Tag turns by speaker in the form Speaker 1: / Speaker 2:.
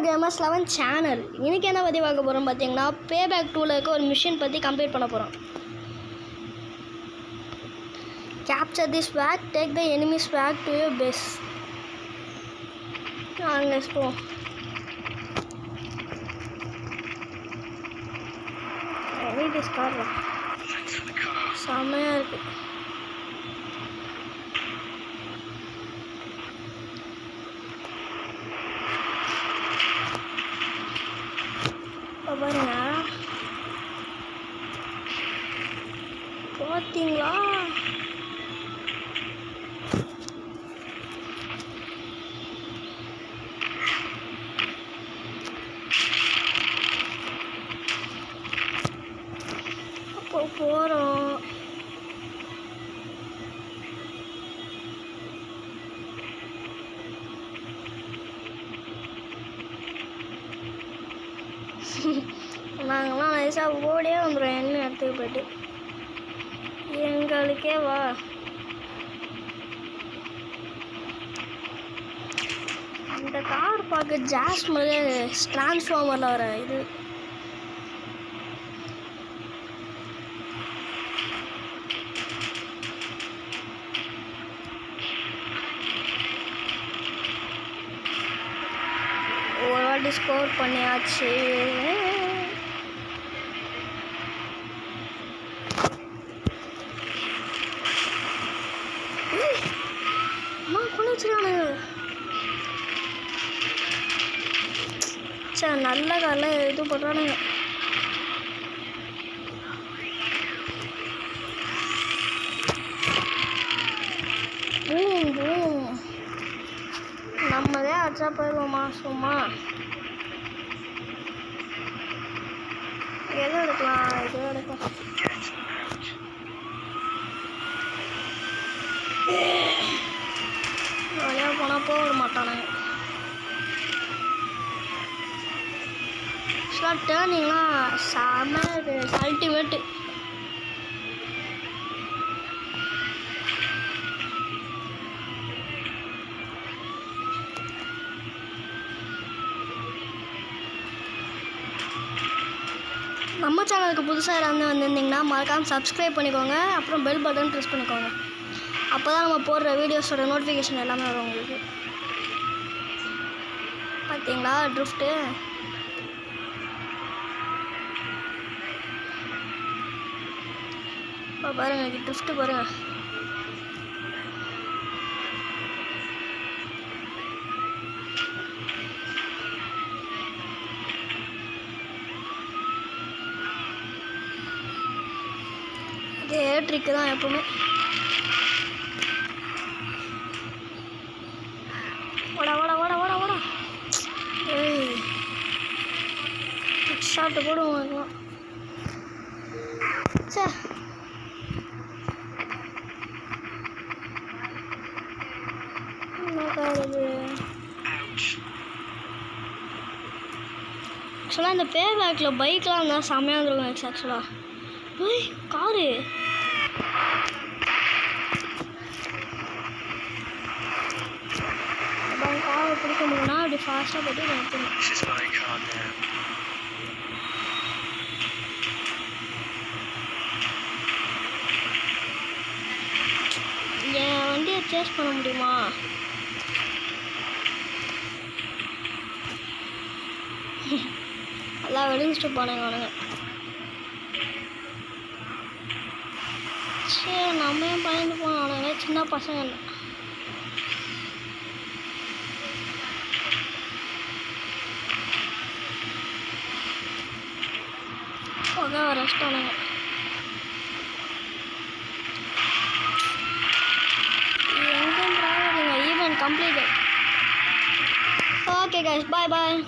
Speaker 1: Gamers 11 channel. இன்னைக்கு என்ன பத்தி பார்க்க போறோம் பாத்தீங்கன்னா பேபேக் 2ல இருக்க ஒரு மிஷன் பத்தி கம்ப்ளீட் பண்ண போறோம். Capture this swag, take the enemy swag to your base. Let's go. I need this car. செமையா இருக்கு. பாருங்க பார்த்தீங்களா அப்போ போறோம். நாங்களாம் நைஸாக ஓடியே வந்துடுவோம் என்ன இடத்துக்கு போய்ட்டு எங்களுக்கே வா. இந்த கார் பார்க்க ஜாஸ் மாதிரி டிரான்ஸ்ஃபார்மரில் வர இது ஒரு வாட்டி ஸ்கோர் பண்ணியாச்சு. நல்ல காரில் இது பண்ணுறானுங்க. நம்மதே அடிச்சா போயிடுவோமா சும்மா. எதை எடுக்கலாம்? இது எடுக்கலாம். வழியாக போனால் போக விட மாட்டானுங்க. டேர்னிங்லாம் செம்ம அல்டிமேட்டு. நம்ம சேனலுக்கு புதுசாக யாராவது வந்திருந்தீங்கன்னா மறக்காமல் சப்ஸ்கிரைப் பண்ணிக்கோங்க. அப்புறம் பெல் பட்டன் ப்ரெஸ் பண்ணிக்கோங்க. அப்போ தான் நம்ம போடுற வீடியோஸோட நோட்டிஃபிகேஷன் எல்லாமே வரும் உங்களுக்கு. பார்த்தீங்களா ட்ரிஃப்ட்டு? இப்போ பாருங்க ட்ரிஃப்ட்டு பாருங்க. இதே ட்ரிக்கு தான் எப்பவுமே. ஓடா ஓடா ஓடா ஓடா ஓடா. ஏய் ஷாட்டு போடுவோம். சே ஆக்சுவலாக இந்த பேபேக்கில் பைக்லாம் இருந்தால் செம்மையாக வந்துருக்கும். ஆக்சுவலாக காரு காரை பிடிக்க முடியும்னா அப்படி ஃபாஸ்ட்டாக போய்ட்டு நிறுத்தணும். என் வண்டியை சேஸ் பண்ண முடியுமா? எல்லாம் வெடிஞ்சிட்டு போனாங்க அவனுங்க. சரி நம்ம ஏன் பயந்து போனோம்? அவனுங்க சின்ன பசங்க இல்லை. போக ரெஸ்டானுங்க. எங்கே ஈவென்ட் கம்ப்ளீட். ஓகே கைஸ், பாய் பாய்.